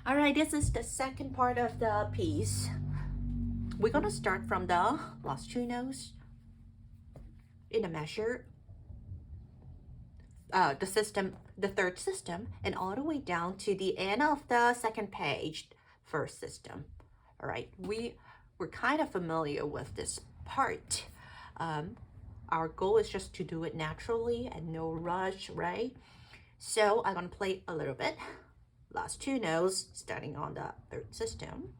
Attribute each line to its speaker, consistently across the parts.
Speaker 1: All right, this is the second part of the piece. We're gonna start from the last two notes in the measure, the third system, and all the way down to the end of the second page, first system. All right, we're kind of familiar with this part. Our goal is just to do it naturally and no rush, right? So I'm gonna play a little bit. Last two notes starting on the third system.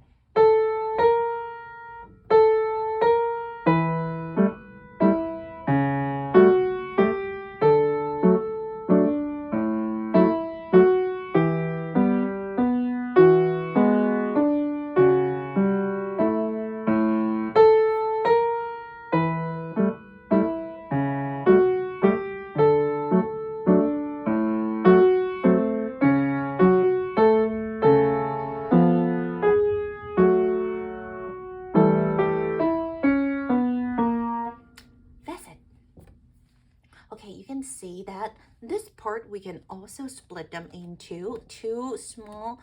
Speaker 1: Okay, you can see that this part we can also split them into two small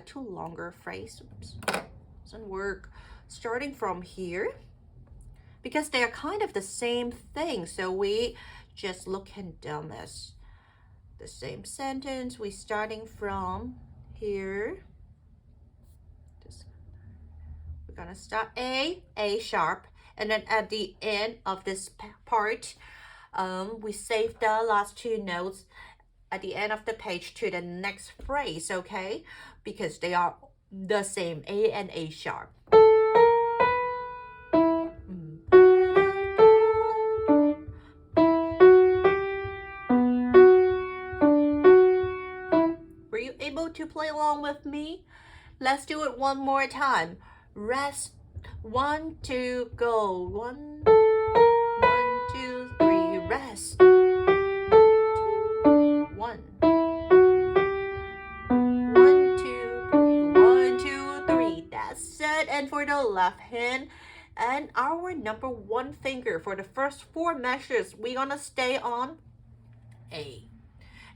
Speaker 1: two longer phrases. Oops, doesn't work. Starting from here, because they are kind of the same thing, so we just look at them as the same sentence. We starting from here. We're gonna start A sharp, and then at the end of this part, we save the last two notes at the end of the page to the next phrase, okay? Because they are the same, A and A sharp. Were you able to play along with me? Let's do it one more time. Rest. 1, 2, go. 1, 2, 3, rest. 1. 1, 2, 3. 1, 2, 3. That's it. And for the left hand, and our number one finger for the first four measures, we're gonna stay on A.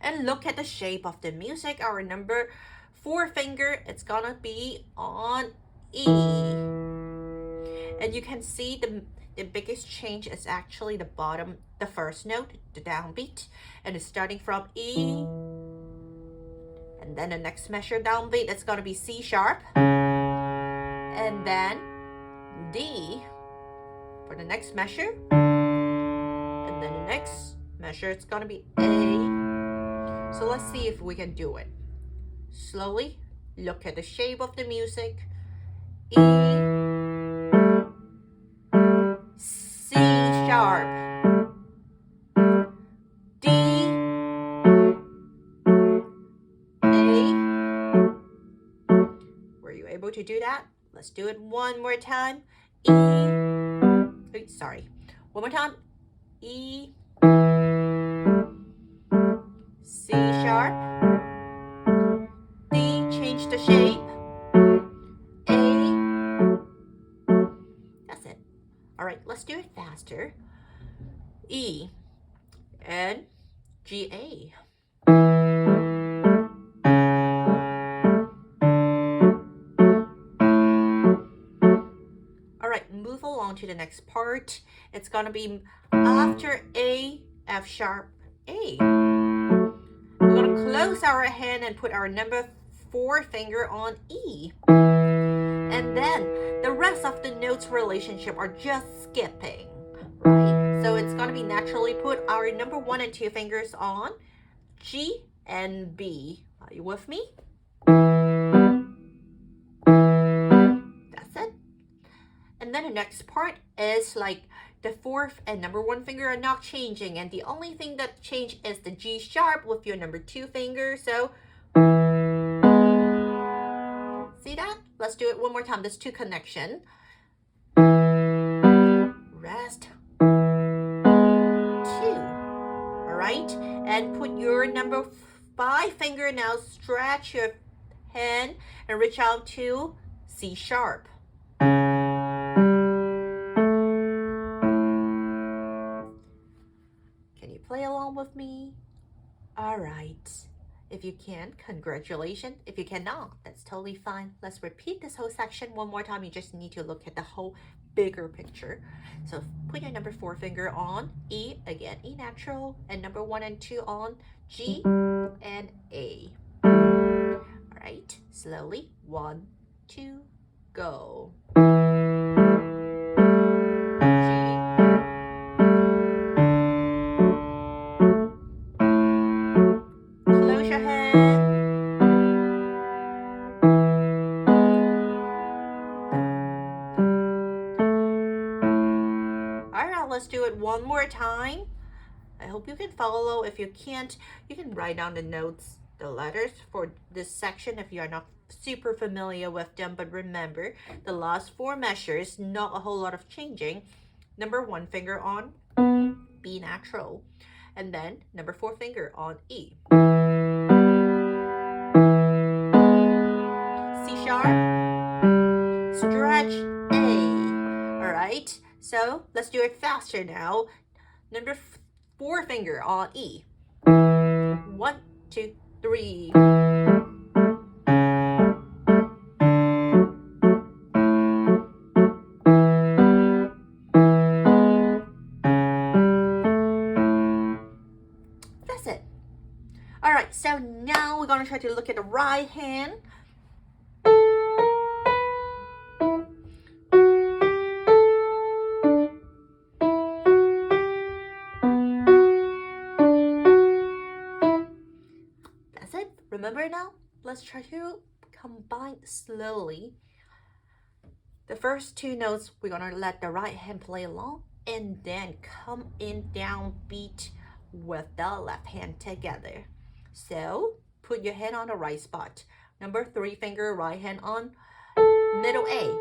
Speaker 1: And look at the shape of the music. Our number four finger, it's gonna be on E. And you can see the biggest change is actually the bottom, the first note, the downbeat. And it's starting from E. And then the next measure downbeat, it's gonna be C sharp. And then D for the next measure. And then the next measure, it's gonna be A. So let's see if we can do it. Slowly, look at the shape of the music. E, C sharp, D, A. Were you able to do that? Let's do it one more time. E, sorry, one more time. E, C sharp, D, change the shape, A. That's it. All right, let's do it faster. E and G, A. All right, move along to the next part. It's gonna be after A, F sharp, A. We're gonna close our hand and put our number four finger on E. And then the rest of the notes relationship are just skipping, right? So it's gonna be naturally put our number one and two fingers on G and B. Are you with me? That's it. And then the next part is like the fourth and number one finger are not changing, and the only thing that changed is the G sharp with your number two finger. So see that? Let's do it one more time. There's two connection. Rest. 2. All right, and put your number 5 finger now. Stretch your hand and reach out to C sharp. Can you play along with me? All right. If you can, congratulations. If you cannot, that's totally fine. Let's repeat this whole section one more time. You just need to look at the whole bigger picture. So put your number 4 finger on E, again, E natural, and number 1 and 2 on G and A. All right, slowly, 1, 2, go. Close your head. All right, let's do it one more time. I hope you can follow. If you can't, you can write down the notes, the letters for this section if you are not super familiar with them. But remember, the last 4 measures, not a whole lot of changing. Number 1 finger on B natural, and then number 4 finger on E. C sharp, stretch A. All right, so let's do it faster now. Number 4 finger on E. 1, 2, 3. That's it. All right, so now we're gonna try to look at the right hand. Remember now? Let's try to combine slowly. The first 2 notes, we're gonna let the right hand play along and then come in down beat with the left hand together. So put your hand on the right spot. Number 3 finger, right hand on middle A.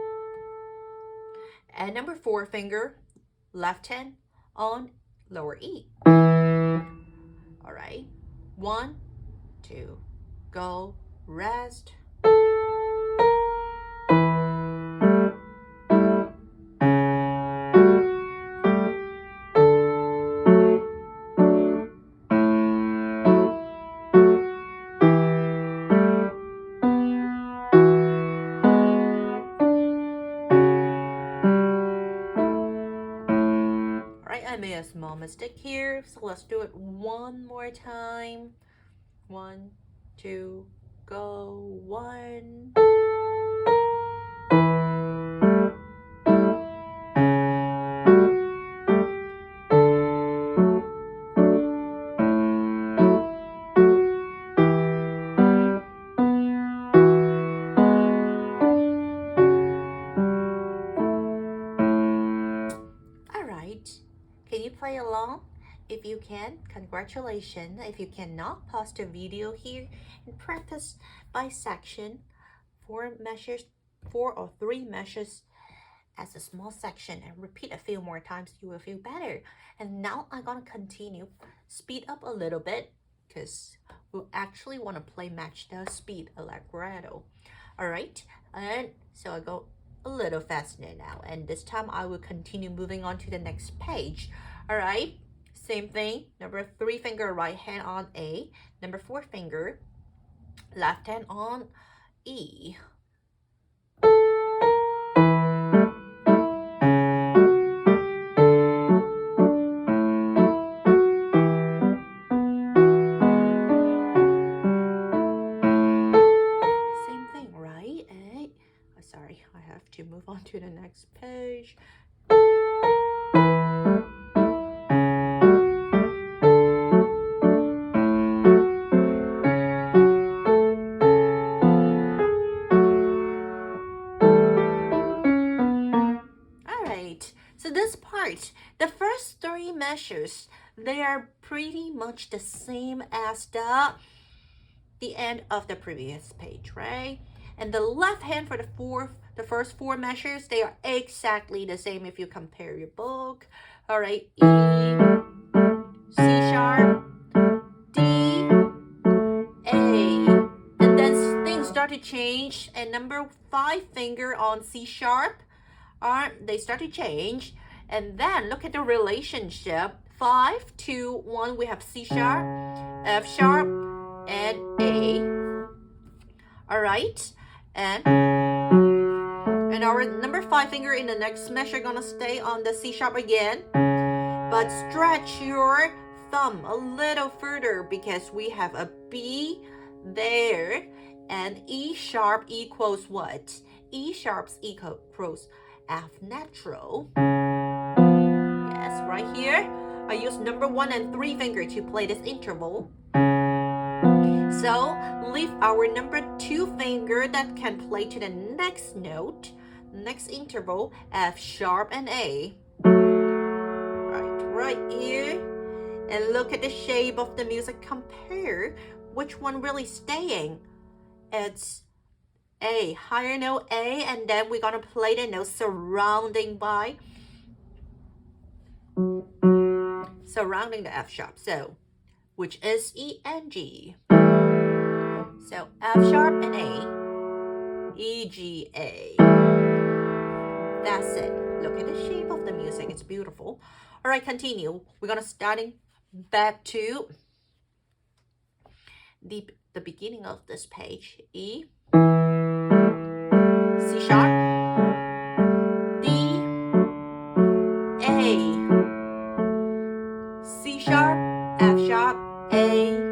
Speaker 1: And number 4 finger, left hand on lower E. All right, 1, 2, go, rest. Alright, I made a small mistake here, so let's do it one more time. 1, 2, go, 1. Alright, can you play along? If you can, congratulations. If you cannot, pause the video here and practice by section. 4 measures, 4 or 3 measures as a small section, and repeat a few more times. You will feel better. And now I'm gonna continue, speed up a little bit because we actually want to play match the speed allegretto. Alright, and so I go a little faster now, and this time I will continue moving on to the next page. Alright, same thing. Number 3 finger, right hand on A. Number 4 finger, left hand on E. Same thing, right? Sorry, I have to move on to the next page. So this part, the first 3 measures, they are pretty much the same as the end of the previous page, right? And the left hand for the first 4 measures, they are exactly the same if you compare your book. All right, E, C sharp, D, A, and then things start to change. And number 5 finger on C sharp, they start to change. And then look at the relationship. 5, 2, 1, we have C sharp, F sharp, and A. All right, and our number 5 finger in the next measure gonna stay on the C sharp again, but stretch your thumb a little further because we have a B there, and E sharp equals what? E sharp equals F natural. Yes, right here. I use number 1 and 3 finger to play this interval. So leave our number 2 finger that can play to the next note, next interval, F sharp and A. Right here. And look at the shape of the music. Compare which one really staying. It's A, higher note A, and then we're gonna play the note surrounding the F sharp. So, which is E and G. So F sharp and A, E, G, A. That's it. Look at the shape of the music. It's beautiful. All right, continue. We're gonna starting back to the beginning of this page. E, C sharp, D, A, C sharp, F sharp, A.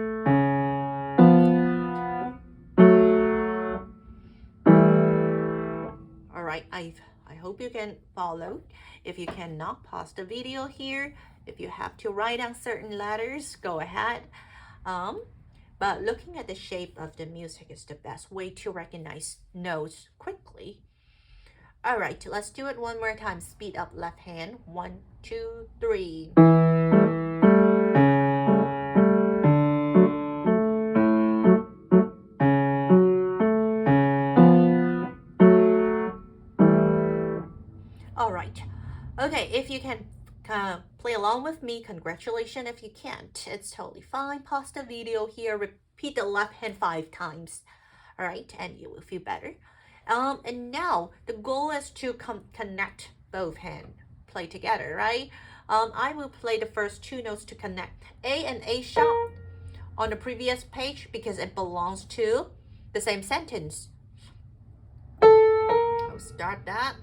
Speaker 1: All right, I hope you can follow. If you cannot, pause the video here. If you have to write down certain letters, go ahead. But looking at the shape of the music is the best way to recognize notes quickly. All right, let's do it one more time. Speed up left hand. 1, 2, 3. All right. Okay, if you can play along with me, congratulations. If you can't, it's totally fine. Pause the video here. Repeat the left hand 5 times. All right, and you will feel better. And now the goal is to connect both hands, play together, right? I will play the first 2 notes to connect A and A sharp on the previous page because it belongs to the same sentence. I'll start that.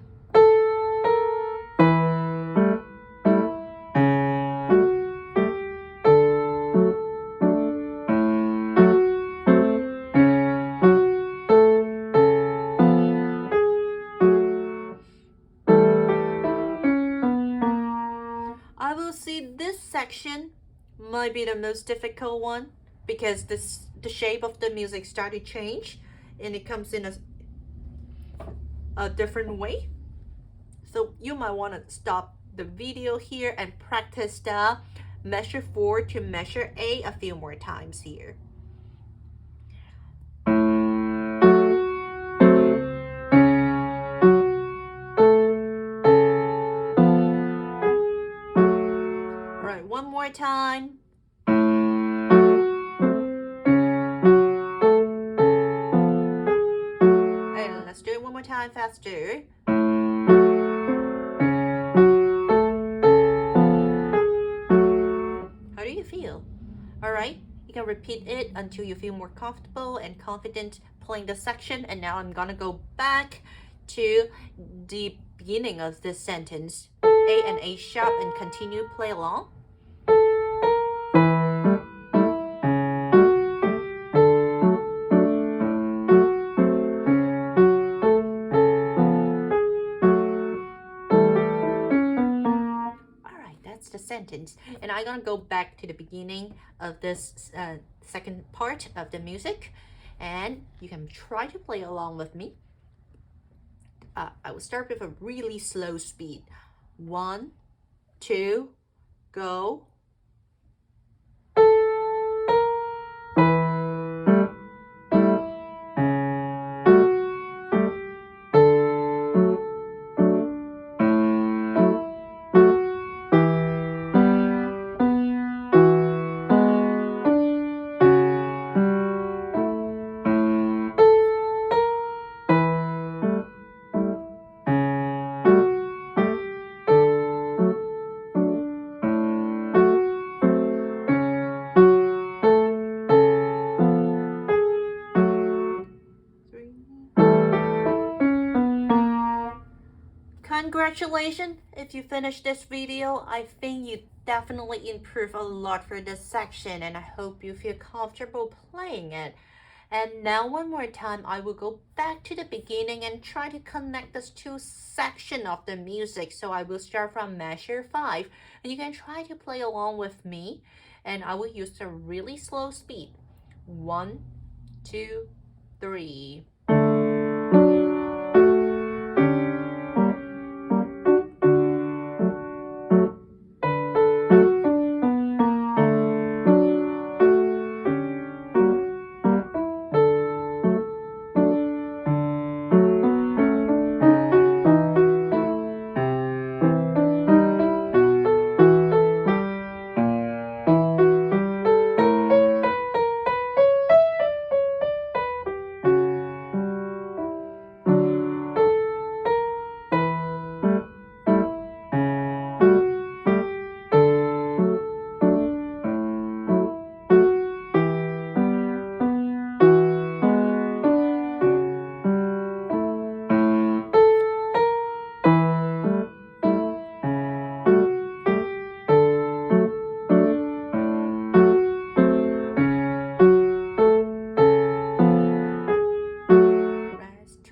Speaker 1: I will see this section might be the most difficult one because the shape of the music started to change and it comes in a different way. So you might want to stop the video here and practice the measure 4 to measure A a few more times here. All right, one more time. And let's do it one more time faster. How do you feel? All right, you can repeat it until you feel more comfortable and confident playing the section. And now I'm gonna go back to the beginning of this sentence, A and A sharp, and continue play along. The sentence, and I'm gonna go back to the beginning of this second part of the music, and you can try to play along with me. I will start with a really slow speed. 1, 2, go. congratulations if you finished this video. I think you definitely improved a lot for this section, and I hope you feel comfortable playing it. And now one more time, I will go back to the beginning and try to connect these two sections of the music. So I will start from measure 5, and you can try to play along with me, and I will use a really slow speed. 1, 2, 3.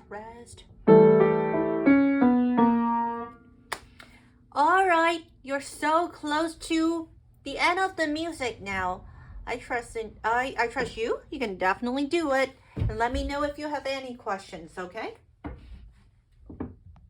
Speaker 1: Rest. All right, you're so close to the end of the music now. I trust you. You can definitely do it. And let me know if you have any questions, okay?